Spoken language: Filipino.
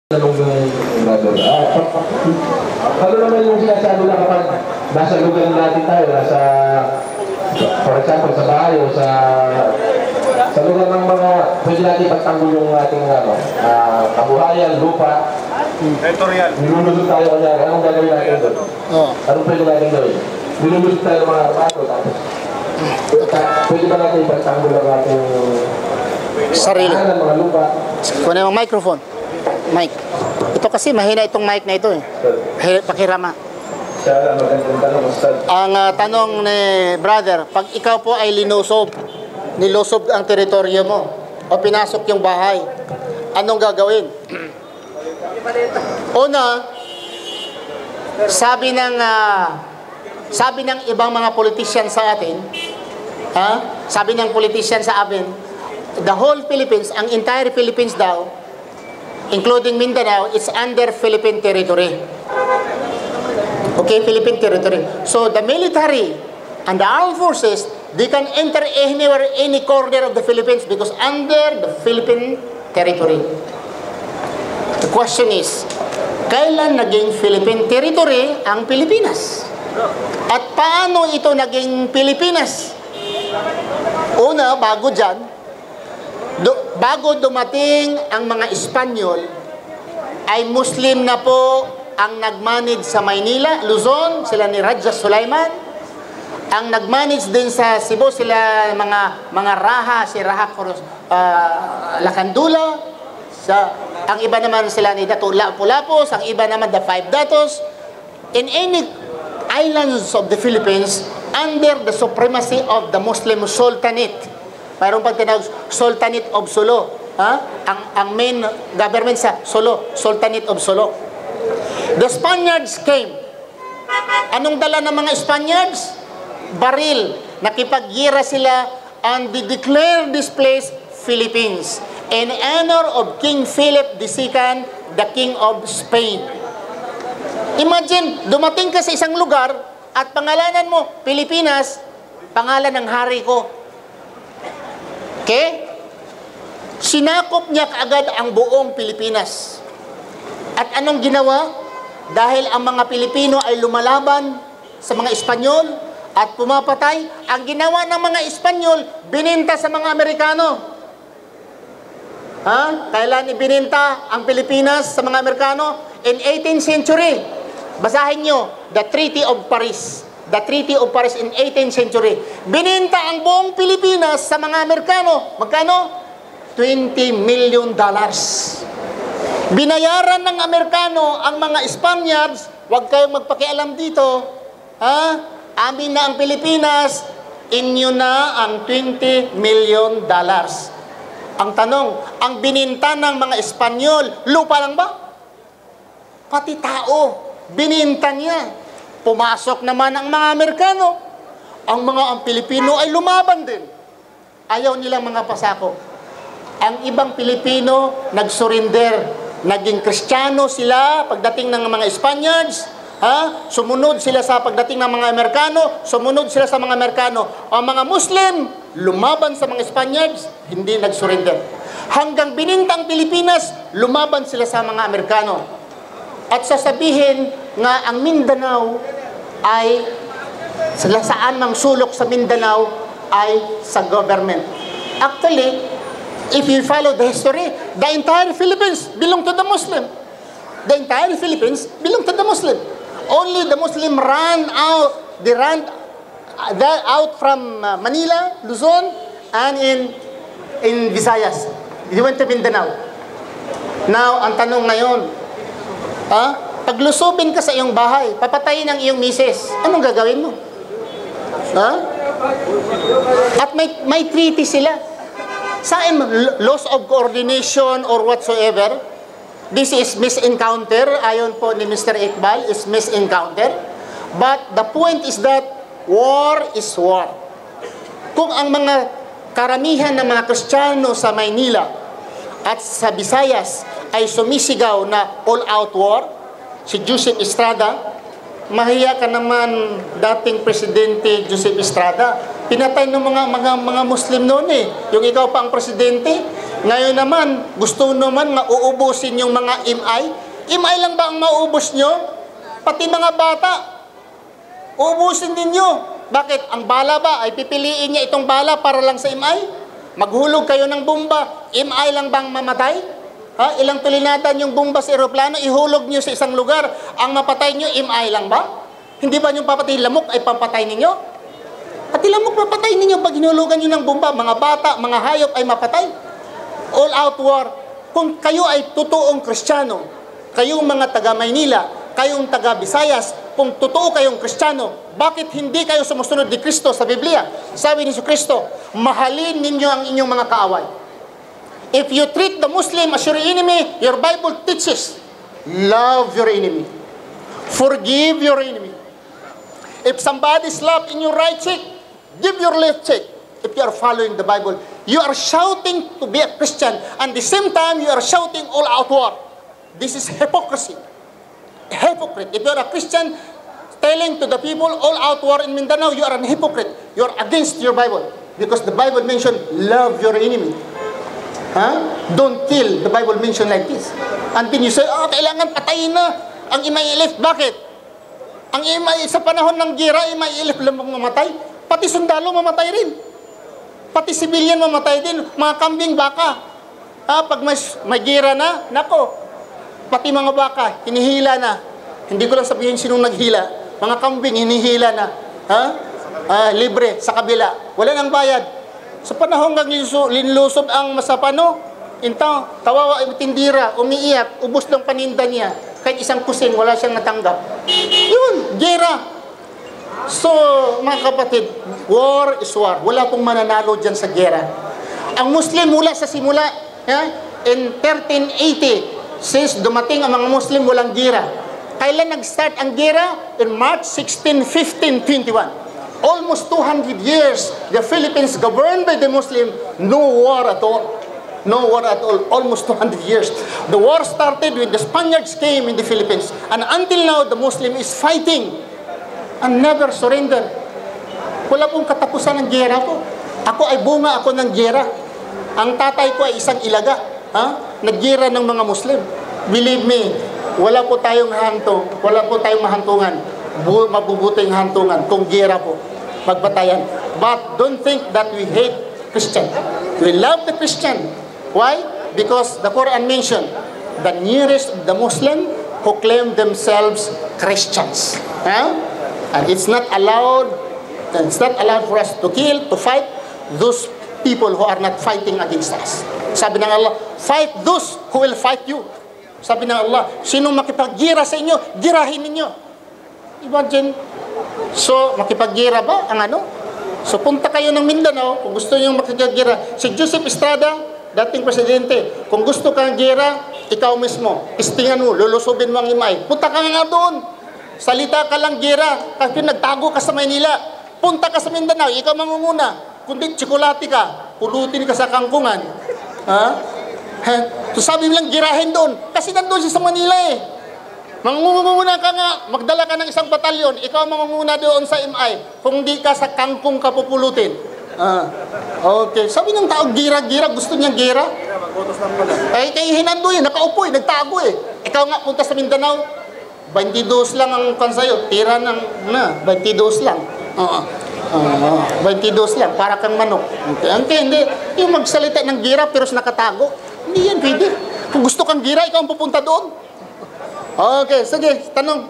Tanong yung brother, ano naman yung sinasabi na kapag nasa lugar natin tayo, nasa, for example, sa bahay o sa lugar ng mga, pwede natin pagtanggol yung ating kabuhayan, lupa, territorial. nilulusot tayo kanya, anong gagawin natin doon? Anong pwede natin gawin? Nilulusot tayo ng mga armato, tapos pwede ba natin pagtanggol ang ating sarili, mga lupa? kunin mo microphone. Mic. Ito kasi mahina itong mic na ito eh. Pakirama. Siya lang, magandang tanong, Ustad. Ang tanong ni brother, pag ikaw po ay nilusob ang teritoryo mo o pinasok yung bahay, anong gagawin? Una, sabi ng ibang mga politician sa atin, sabi ng politician sa atin, the whole Philippines, ang entire Philippines daw, including Mindanao, it's under Philippine territory. Okay, Philippine territory. So the military and the armed forces, they can enter anywhere, any corner of the Philippines because under the Philippine territory. The question is, kailan naging Philippine territory ang Pilipinas? At paano ito naging Pilipinas? Una, bago dyan, bago dumating ang mga Espanyol, ay Muslim na po ang nagmanage sa Maynila, Luzon, sila ni Raja Sulaiman. Ang nagmanage din sa Cebu, sila mga Raha, si Raha Lakandula. Ang iba naman sila ni Dato Lapu-Lapus, ang iba naman the Five Datos. In any islands of the Philippines, under the supremacy of the Muslim Sultanate. Mayroon pang tinawag Sultanate of Solo. Ang main government sa Solo, Sultanate of Solo. The Spaniards came. Anong dala ng mga Spaniards? Baril. Nakipaggira sila and they declared this place Philippines in honor of King Philip II, the King of Spain. Imagine, dumating ka sa isang lugar at pangalanan mo, Pilipinas, pangalan ng hari ko. Okay? Sinakop niya kaagad ang buong Pilipinas. At anong ginawa? Dahil ang mga Pilipino ay lumalaban sa mga Espanyol at pumapatay, ang ginawa ng mga Espanyol, bininta sa mga Amerikano. Kailan ibininta ang Pilipinas sa mga Amerikano? In 18th century. Basahin nyo, the Treaty of Paris. The Treaty of Paris in 18th century. Bininta ang buong Pilipinas sa mga Amerikano. Magkano? $20 million. Binayaran ng Amerikano ang mga Spaniards, huwag kayong magpakialam dito. Amin na ang Pilipinas, inyo na ang $20 million. Ang tanong, ang bininta ng mga Espanyol, lupa lang ba? Pati tao, bininta niya. Pumasok naman ang mga Amerikano. Ang Pilipino ay lumaban din. Ayaw nilang mga pasako. Ang ibang Pilipino nag-surrender. Naging Kristiyano sila pagdating ng mga Spaniards. Sumunod sila sa pagdating ng mga Amerikano. Sumunod sila sa mga Amerikano. Ang mga Muslim, lumaban sa mga Spaniards, hindi nag-surrender. Hanggang bininta ang Pilipinas, lumaban sila sa mga Amerikano. At sasabihin nga ang Mindanao ay saan mang sulok sa Mindanao ay sa government. Actually, if you follow the history, the entire Philippines belong to the Muslim. The entire Philippines belong to the Muslim. Only the Muslim ran out. They ran out from Manila, Luzon, and in Visayas. They went to Mindanao. Now, ang tanong ngayon, paglusubin ka sa iyong bahay, papatayin ang iyong misis, anong gagawin mo? At may treaty sila. Saan loss of coordination or whatsoever, this is misencounter, ayon po ni Mr. Iqbal, is misencounter. But the point is that war is war. Kung ang mga karamihan ng mga Kristiyano sa Maynila at sa Visayas ay sumisigaw na all-out war, si Joseph Estrada, mahiya ka naman dating Presidente Joseph Estrada. Pinatay ng mga Muslim noon eh. Yung ikaw pa ang presidente, Ngayon naman, gusto naman mauubusin yung mga MI. MI lang ba ang mauubos nyo? Pati mga bata, uubusin ninyo. Bakit? Ang bala ba ay pipiliin niya itong bala para lang sa MI? Maghulog kayo ng bomba, MI lang bang mamatay? Ha? Ilang tulinatan yung bomba sa eroplano, ihulog nyo sa isang lugar, ang mapatay nyo, MI lang ba? Hindi ba yung papatay lamok ay pampatay ninyo? Pati lamok mapatay ninyo pag hinulugan nyo ng bomba, mga bata, mga hayop ay mapatay. All out war. Kung kayo ay totoong Kristiyano, kayong mga taga Maynila, kayong taga Visayas, kung totoo kayong Kristiyano, bakit hindi kayo sumusunod ni Kristo sa Biblia? Sabi ni Kristo, mahalin ninyo ang inyong mga kaaway. If you treat the Muslim as your enemy, your Bible teaches, love your enemy. Forgive your enemy. If somebody slapped in your right cheek, give your left cheek. If you are following the Bible, you are shouting to be a Christian, and at the same time, you are shouting all out war. This is hypocrisy. A hypocrite. If you are a Christian, telling to the people all out war in Mindanao, you are an hypocrite. You are against your Bible. Because the Bible mentioned, love your enemy. Don't kill. The Bible mentioned like this. And then you say, kailangan patayin na ang Imailif. Bakit? Ang sa panahon ng gira, Imailif lang mamatay. Pati sundalo mamatay rin. Pati civilian mamatay din. Mga kambing, baka. Pag may gira na, nako. Pati mga baka, hinihila na. Hindi ko lang sabihin sinong naghila. Mga kambing, hinihila na. Libre, sa kabila. Wala nang bayad. Sa panahon ng linlusob ang masapano, kawawa yung tindira, umiiyak, ubos ng paninda niya. Kahit isang kusing, wala siyang natanggap. Yun, gera. So, mga kapatid, war is war. Wala pong mananalo dyan sa gera. Ang Muslim mula sa simula, in 1380, since dumating ang mga Muslim, walang gera. Kailan nag-start ang gera? In March 16, 1521. Almost 200 years, the Philippines governed by the Muslim, no war at all. No war at all, almost 200 years. The war started when the Spaniards came in the Philippines. And until now, the Muslim is fighting and never surrender. Wala pong katapusan ng gera po. Ako ay bunga ako ng gera. Ang tatay ko ay isang ilaga. Naggera ng mga Muslim. Believe me, wala po tayong hanto, wala po tayong mahantungan. Mabubuting hantungan kung gera po. Magbatayan. But don't think that we hate Christian. We love the Christian. Why? Because the Quran mentioned the nearest of the Muslim who claim themselves Christians. And it's not allowed for us to kill, to fight those people who are not fighting against us. Sabi ng Allah, fight those who will fight you. Sabi ng Allah, sino makipaggira sa inyo, girahin ninyo. Imagine. So, makipaggira ba ang ano? So, punta kayo ng Mindanao, kung gusto nyo makipagira. Si Joseph Estrada, dating presidente, kung gusto kang gira, ikaw mismo, istingan mo, lulusubin mo ang imay. Punta ka nga doon. Salita ka lang gira, kasi nagtago ka sa Maynila. Punta ka sa Mindanao, ikaw mangunguna. Kundi tsokolate ka, pulutin ka sa kangkungan. So sabi nilang girahin doon, kasi nandun siya sa Manila eh. Mangunguna ka nga, magdala ka ng isang batalyon, ikaw mangunguna doon sa MI. Kung di ka sa kangkung ka pupulutin. Okay, sabi ng tao, gira-gira, gusto niyang gira. Eh, kay Hinando eh, nakaupo eh, nagtago eh. Ikaw nga, punta sa Mindanao, 22 lang ang kansayo, tira ng 22 lang. 22 lang, para kang manok. Okay, hindi. Yung magsalita ng gira pero nakatago, hindi yan pwede. Kung gusto kang gira, ikaw ang pupunta doon. Okay, sige, tanong.